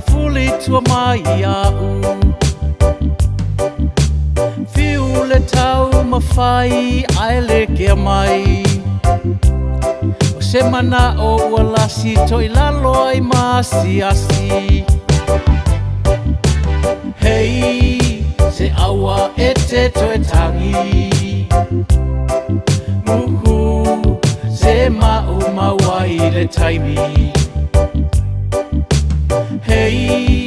fuli tua mai au fiu le tau mawhai ai le kia mai o se mana o ua lasi toi lalo ai masiasi hei se awa e te toe tangi muhu se mau mawai le taimi hei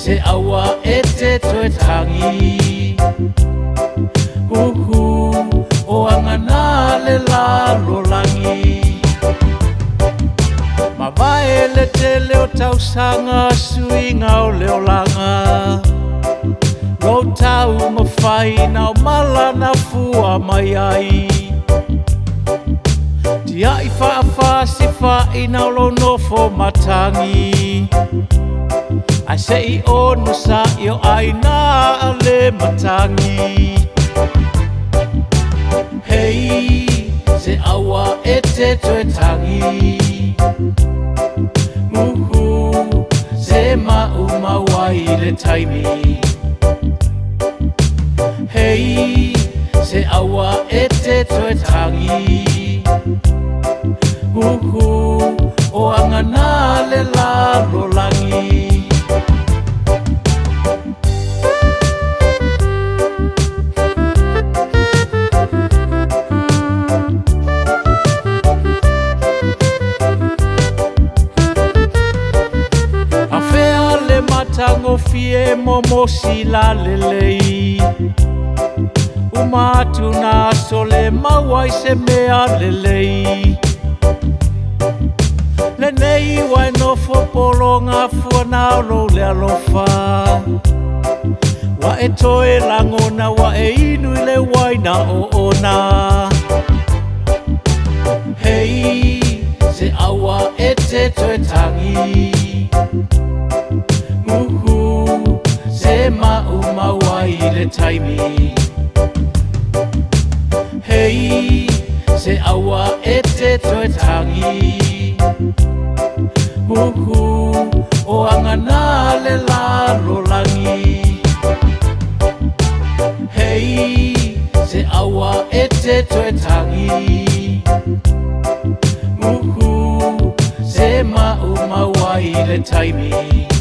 se awa e te toe tangi uhu o angana le lalo langi ma vai le te leo tau sanga suinga o leo langa lo tau ma fai na o mala na fua mai ai tia i fa si fa i na lo nofo matangi ai se i ono sa io ai na ale matangi hei se awa e te toe tangi muhu se mau mawai le taimi hei se awa e te toe tangi muhu o angana le lalo langi tango fie momo sila lelei umatu na sole mawai se mea lelei lenei wai no fopolo nga fuana lo le alofa wa e toe langona wa e inu le wai na o ona hei se awa e te toe tangi muhu se mau mawai le taimi hei se awa e te toe tangi muhu o angana le lalo langi hei se awa e te toe tangi muhu se mau mawai le taimi